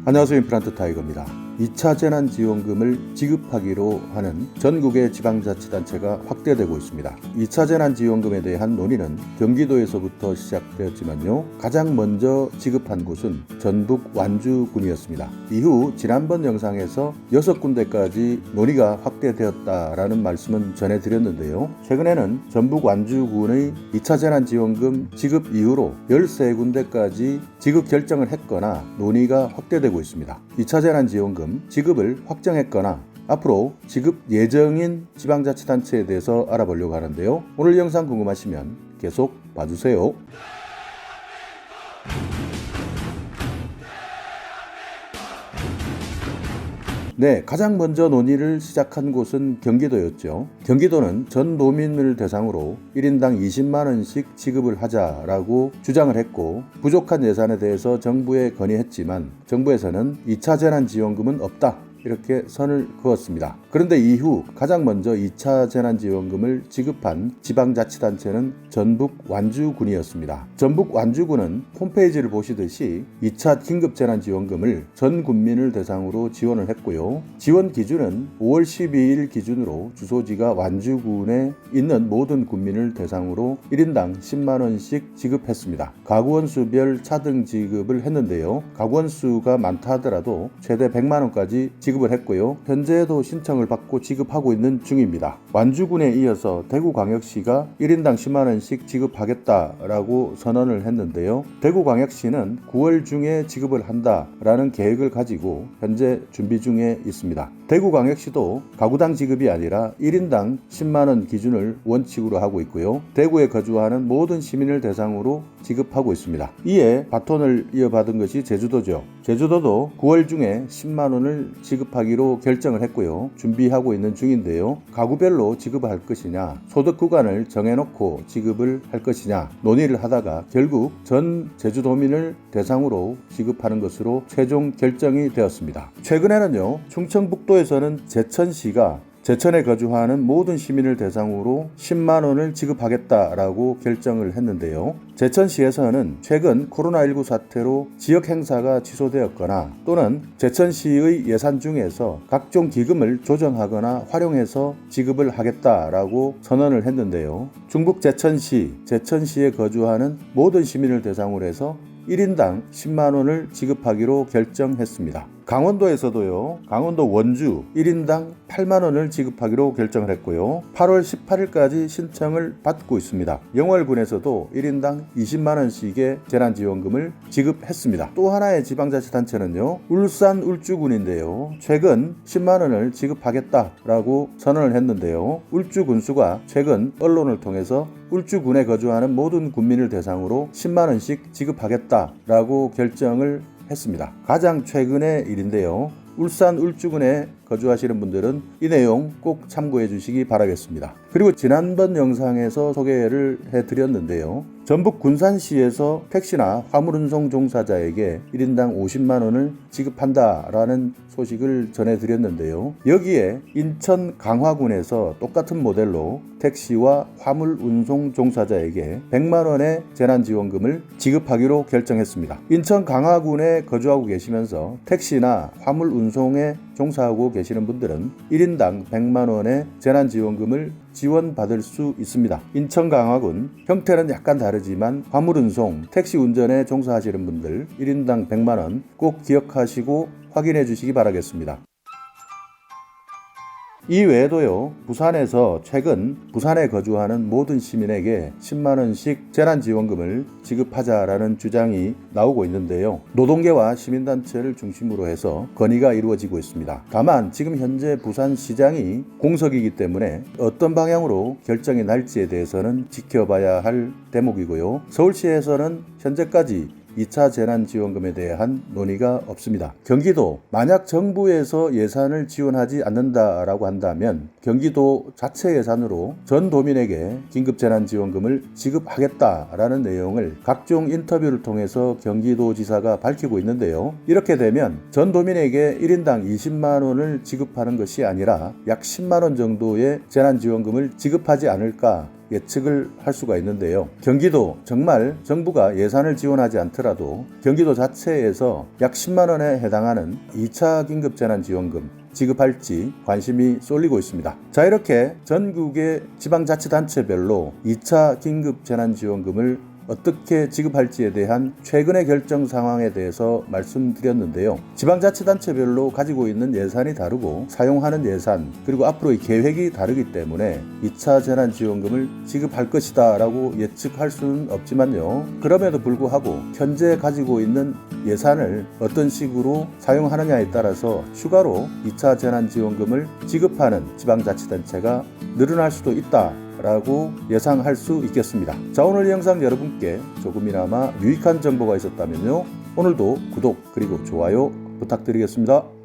안녕하세요. 임플란트 타이거입니다. 2차 재난지원금을 지급하기로 하는 전국의 지방자치단체가 확대되고 있습니다. 2차 재난지원금에 대한 논의는 경기도에서부터 시작되었지만요. 가장 먼저 지급한 곳은 전북 완주군이었습니다. 이후 지난번 영상에서 6군데까지 논의가 확대되었다라는 말씀은 전해드렸는데요. 최근에는 전북 완주군의 2차 재난지원금 지급 이후로 13군데까지 지급 결정을 했거나 논의가 확대되고 있습니다. 2차 재난지원금 지급을 확정했거나 앞으로 지급 예정인 지방자치단체에 대해서 알아보려고 하는데요. 오늘 영상 궁금하시면 계속 봐주세요. 네, 가장 먼저 논의를 시작한 곳은 경기도였죠. 경기도는 전 도민을 대상으로 1인당 20만원씩 지급을 하자라고 주장을 했고, 부족한 예산에 대해서 정부에 건의했지만 정부에서는 2차 재난지원금은 없다, 이렇게 선을 그었습니다. 그런데 이후 가장 먼저 2차 재난지원금을 지급한 지방자치단체는 전북 완주군이었습니다. 전북 완주군은 홈페이지를 보시듯이 2차 긴급재난지원금을 전 국민을 대상으로 지원을 했고요. 지원 기준은 5월 12일 기준으로 주소지가 완주군에 있는 모든 국민을 대상으로 1인당 10만원씩 지급했습니다. 가구원수별 차등 지급을 했는데요. 가구원수가 많다 하더라도 최대 100만원까지 지급을 했고요. 현재도 신청을 받고 지급하고 있는 중입니다. 완주군에 이어서 대구광역시가 1인당 10만원씩 지급하겠다라고 선언을 했는데요. 대구광역시는 9월 중에 지급을 한다라는 계획을 가지고 현재 준비 중에 있습니다. 대구광역시도 가구당 지급이 아니라 1인당 10만원 기준을 원칙으로 하고 있고요. 대구에 거주하는 모든 시민을 대상으로 지급하고 있습니다. 이에 바톤을 이어받은 것이 제주도죠. 제주도도 9월 중에 10만원을 지급하기로 결정을 했고요. 준비하고 있는 중인데요. 가구별로 지급을 할 것이냐, 소득 구간을 정해놓고 지급을 할 것이냐 논의를 하다가 결국 전 제주도민을 대상으로 지급하는 것으로 최종 결정이 되었습니다. 최근에는요, 충청북도에서는 제천시가 제천에 거주하는 모든 시민을 대상으로 10만원을 지급하겠다라고 결정을 했는데요. 제천시에서는 최근 코로나19 사태로 지역 행사가 취소되었거나 또는 제천시의 예산 중에서 각종 기금을 조정하거나 활용해서 지급을 하겠다라고 선언을 했는데요. 중북 제천시에 거주하는 모든 시민을 대상으로 해서 1인당 10만원을 지급하기로 결정했습니다. 강원도에서도요, 강원도 원주 1인당 8만원을 지급하기로 결정을 했고요. 8월 18일까지 신청을 받고 있습니다. 영월군에서도 1인당 20만원씩의 재난지원금을 지급했습니다. 또 하나의 지방자치단체는요, 울산 울주군인데요. 최근 10만원을 지급하겠다라고 선언을 했는데요. 울주군수가 최근 언론을 통해서 울주군에 거주하는 모든 국민을 대상으로 10만원씩 지급하겠다라고 결정을 했습니다. 가장 최근의 일인데요. 울산 울주군에 거주하시는 분들은 이 내용 꼭 참고해 주시기 바라겠습니다. 그리고 지난번 영상에서 소개를 해드렸는데요. 전북 군산시에서 택시나 화물운송 종사자에게 1인당 50만원을 지급한다라는 소식을 전해드렸는데요. 여기에 인천 강화군에서 똑같은 모델로 택시와 화물운송 종사자에게 100만원의 재난지원금을 지급하기로 결정했습니다. 인천 강화군에 거주하고 계시면서 택시나 화물운송에 종사하고 계시는 분들은 1인당 100만원의 재난지원금을 지원받을 수 있습니다. 인천 강화군 형태는 약간 다르지만 화물운송, 택시 운전에 종사하시는 분들 1인당 100만원 꼭 기억하시고 확인해 주시기 바라겠습니다. 이 외에도요, 부산에서 최근 부산에 거주하는 모든 시민에게 10만원씩 재난지원금을 지급하자라는 주장이 나오고 있는데요. 노동계와 시민단체를 중심으로 해서 건의가 이루어지고 있습니다. 다만 지금 현재 부산시장이 공석이기 때문에 어떤 방향으로 결정이 날지에 대해서는 지켜봐야 할 대목이고요. 서울시에서는 현재까지 2차 재난지원금에 대한 논의가 없습니다. 경기도, 만약 정부에서 예산을 지원하지 않는다라고 한다면 경기도 자체 예산으로 전 도민에게 긴급재난지원금을 지급하겠다라는 내용을 각종 인터뷰를 통해서 경기도지사가 밝히고 있는데요. 이렇게 되면 전 도민에게 1인당 20만원을 지급하는 것이 아니라 약 10만원 정도의 재난지원금을 지급하지 않을까, 예측을 할 수가 있는데요. 경기도 정말 정부가 예산을 지원하지 않더라도 경기도 자체에서 약 10만 원에 해당하는 2차 긴급재난지원금 지급할지 관심이 쏠리고 있습니다. 자, 이렇게 전국의 지방자치단체별로 2차 긴급재난지원금을 어떻게 지급할지에 대한 최근의 결정 상황에 대해서 말씀드렸는데요. 지방자치단체별로 가지고 있는 예산이 다르고 사용하는 예산 그리고 앞으로의 계획이 다르기 때문에 2차 재난지원금을 지급할 것이다 라고 예측할 수는 없지만요. 그럼에도 불구하고 현재 가지고 있는 예산을 어떤 식으로 사용하느냐에 따라서 추가로 2차 재난지원금을 지급하는 지방자치단체가 늘어날 수도 있다 라고 예상할 수 있겠습니다. 자, 오늘 이 영상 여러분께 조금이나마 유익한 정보가 있었다면요, 오늘도 구독 그리고 좋아요 부탁드리겠습니다.